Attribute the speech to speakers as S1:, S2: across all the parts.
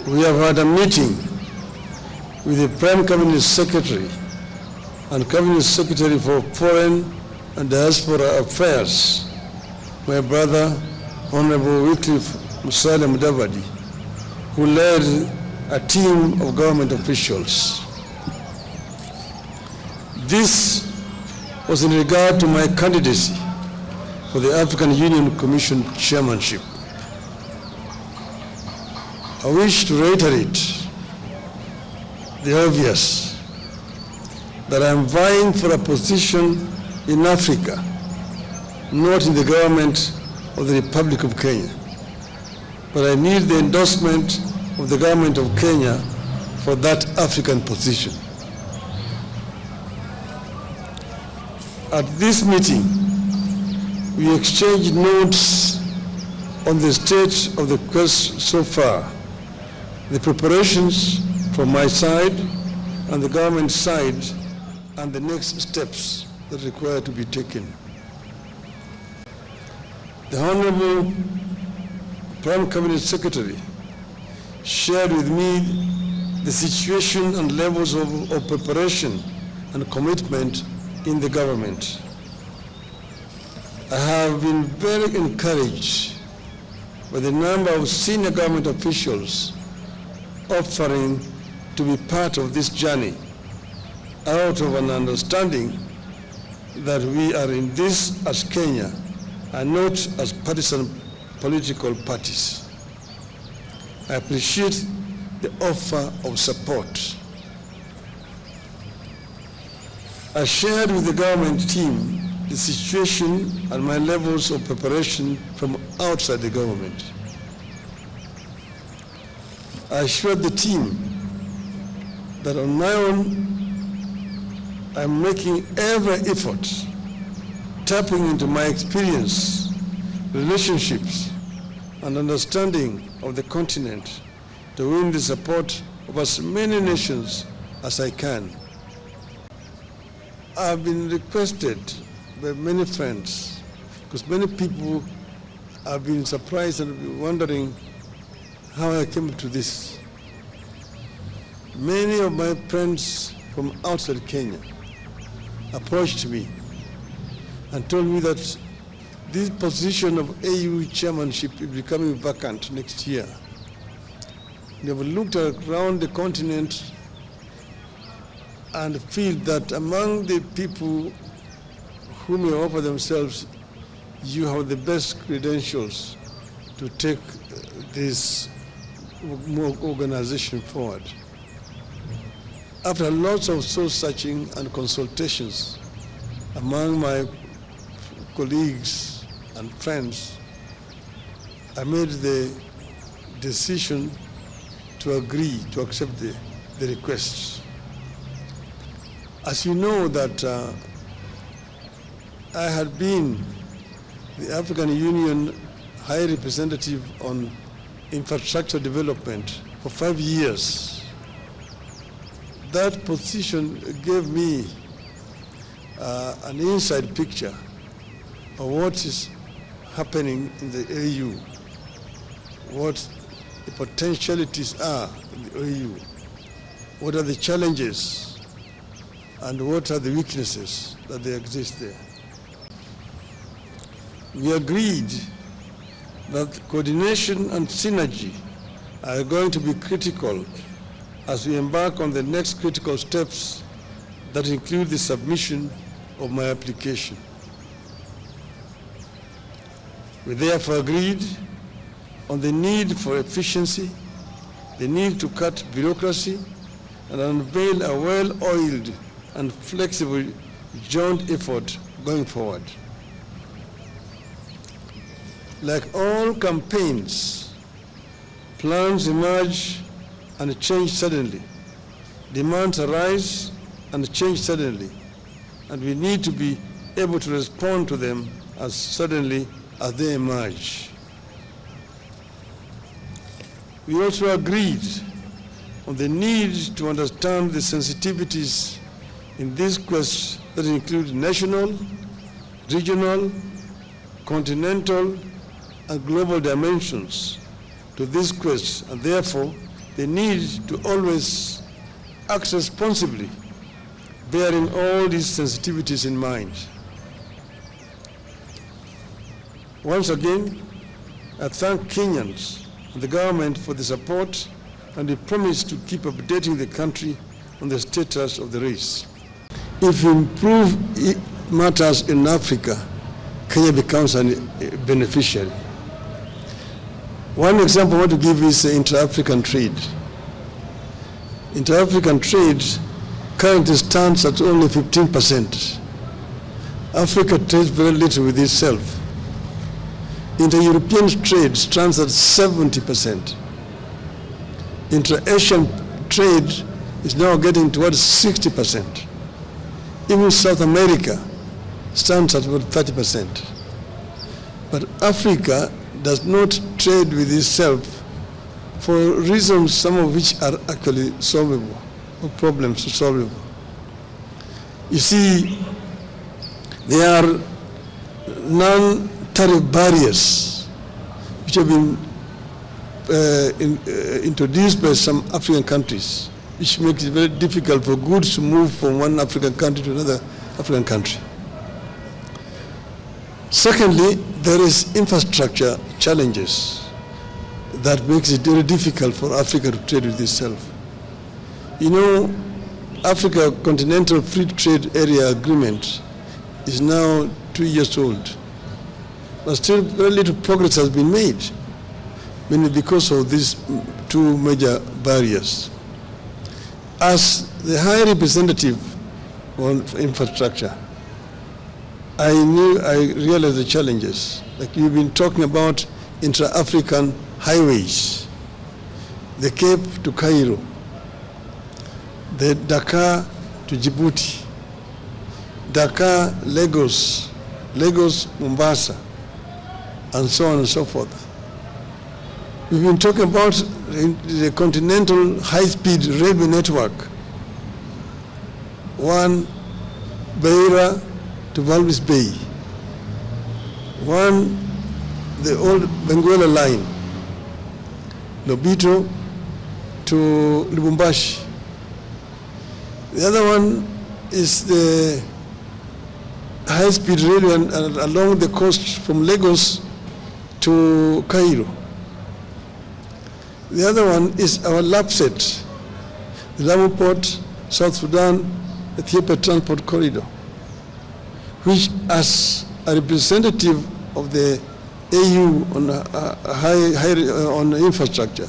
S1: we have had a meeting with the Prime Cabinet Secretary and Cabinet Secretary for Foreign and Diaspora Affairs, my brother, Honorable Wycliffe Mudavadi, who led a team of government officials. This was in regard to my candidacy for the African Union Commission chairmanship. I wish to reiterate the obvious, that I am vying for a position in Africa, not in the government of the Republic of Kenya. But I need the endorsement of the government of Kenya for that African position. At this meeting, we exchanged notes on the state of the quest so far, the preparations from my side and the government side, and the next steps that require to be taken. The Honorable Prime Cabinet Secretary shared with me the situation and levels of preparation and commitment in the government. I have been very encouraged by the number of senior government officials offering to be part of this journey out of an understanding that we are in this as Kenya and not as partisan political parties. I appreciate the offer of support. I shared with the government team the situation and my levels of preparation from outside the government. I assured the team that on my own, I'm making every effort, tapping into my experience, relationships, and understanding of the continent to win the support of as many nations as I can. I've been requested by many friends, because many people have been surprised and been wondering how I came to this. Many of my friends from outside Kenya approached me and told me that this position of AU chairmanship is becoming vacant next year. They have looked around the continent and feel that among the people who may offer themselves, you have the best credentials to take this organization forward. After lots of soul searching and consultations among my colleagues and friends, I made the decision to agree to accept the request. As you know that I had been the African Union High Representative on Infrastructure Development for 5 years. That position gave me an inside picture of what is happening in the AU, what the potentialities are in the AU, what are the challenges, and what are the weaknesses that they exist there. We agreed that coordination and synergy are going to be critical as we embark on the next critical steps that include the submission of my application. We therefore agreed on the need for efficiency, the need to cut bureaucracy, and unveil a well-oiled and flexible joint effort going forward. Like all campaigns, plans emerge and change suddenly. Demands arise and change suddenly, and we need to be able to respond to them as suddenly as they emerge. We also agreed on the need to understand the sensitivities in this quest that include national, regional, continental, and global dimensions to this quest, and therefore the need to always act responsibly, bearing all these sensitivities in mind. Once again, I thank Kenyans and the government for the support and the promise to keep updating the country on the status of the race. If we improve matters in Africa, Kenya becomes a beneficiary. One example I want to give is intra-African trade. Intra-African trade currently stands at only 15%. Africa trades very little with itself. Inter-European trade stands at 70%. Intra-Asian trade is now getting towards 60%. Even South America stands at about 30%. But Africa does not trade with itself for reasons, some of which are actually solvable, or problems solvable. You see, there are non-tariff barriers which have been introduced by some African countries, which makes it very difficult for goods to move from one African country to another African country. Secondly, there is infrastructure challenges that makes it very difficult for Africa to trade with itself. You know, Africa Continental Free Trade Area Agreement is now 2 years old, but still very little progress has been made, mainly because of these two major barriers. As the High Representative on infrastructure, I realized the challenges. Like you've been talking about intra-African highways, the Cape to Cairo, the Dakar to Djibouti, Dakar, Lagos, Lagos, Mombasa, and so on and so forth. We've been talking about the continental high-speed railway network, one Beira to Walvis Bay, one the old Benguela line, Lobito to Lubumbashi. The other one is the high-speed railway along the coast from Lagos to Cairo. The other one is our LAPSET, the Lamu Port, South Sudan, Ethiopia Transport Corridor, which as a representative of the AU on infrastructure,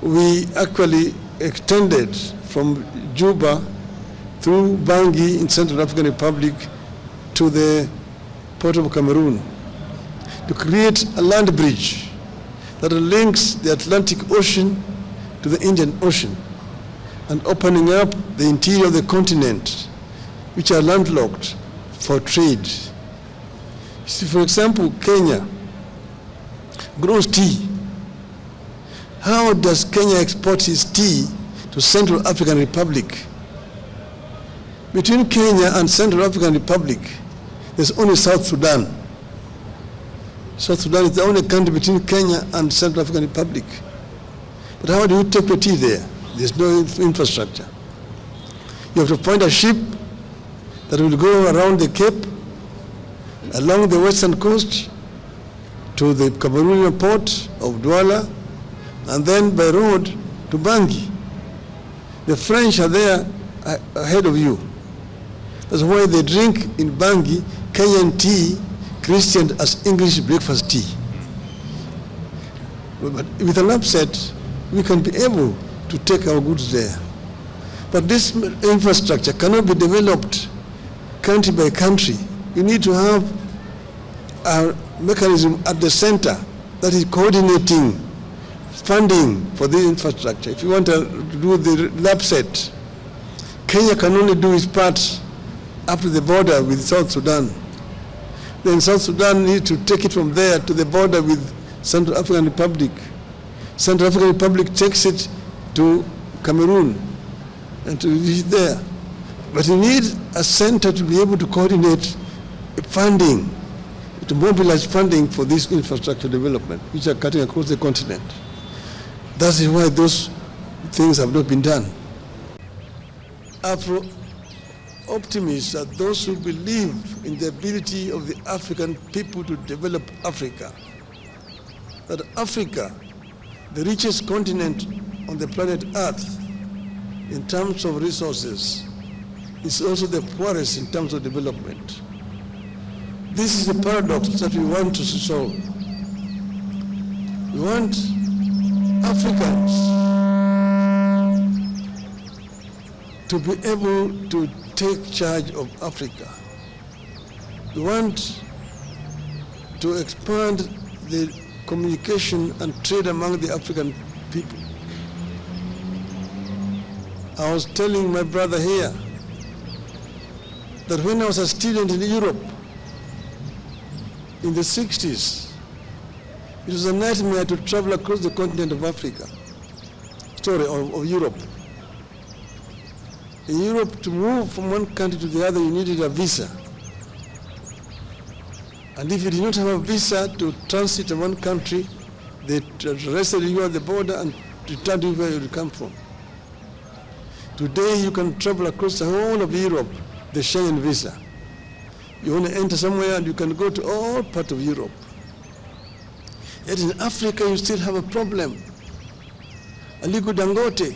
S1: we actually extended from Juba through Bangui in Central African Republic to the Port of Cameroon to create a land bridge that links the Atlantic Ocean to the Indian Ocean and opening up the interior of the continent, which are landlocked for trade. See, for example, Kenya grows tea. How does Kenya export its tea to Central African Republic? Between Kenya and Central African Republic, there's only South Sudan. South Sudan is the only country between Kenya and Central African Republic. But how do you take your tea there? There's no infrastructure. You have to find a ship that will go around the Cape, along the western coast, to the Cameroonian port of Douala, and then by road to Bangui. The French are there ahead of you. That's why they drink in Bangui Kenyan tea, christened as English breakfast tea. But with an upset, we can be able to take our goods there. But this infrastructure cannot be developed country by country. You need to have a mechanism at the center that is coordinating funding for the infrastructure. If you want to do the LAPSET, Kenya can only do its part up to the border with South Sudan. Then South Sudan needs to take it from there to the border with Central African Republic. Central African Republic takes it to Cameroon and to reach there. But you need a center to be able to coordinate funding, to mobilize funding for this infrastructure development, which are cutting across the continent. That is why those things have not been done. Afro-optimists are those who believe in the ability of the African people to develop Africa. That Africa, the richest continent on the planet Earth in terms of resources, is also the poorest in terms of development. This is the paradox that we want to solve. We want Africans to be able to take charge of Africa. We want to expand the communication and trade among the African people. I was telling my brother here that when I was a student in Europe in the 60s, it was a nightmare to travel across the continent of Africa, of Europe. In Europe, to move from one country to the other, you needed a visa. And if you did not have a visa to transit in one country, they arrested you at the border and returned you where you come from. Today, you can travel across the whole of Europe, the Schengen visa. You want to enter somewhere and you can go to all parts of Europe. Yet in Africa, you still have a problem. Aliko Dangote,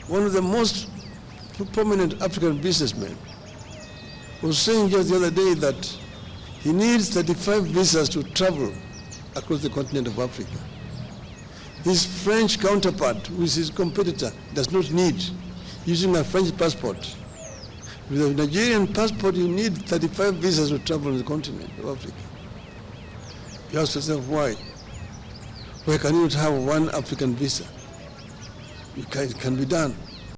S1: one of the most prominent African businessmen, was saying just the other day that he needs 35 visas to travel across the continent of Africa. His French counterpart, who is his competitor, does not need, using a French passport. With a Nigerian passport, you need 35 visas to travel on the continent of Africa. You ask yourself, why? Why can you not have one African visa? It can be done.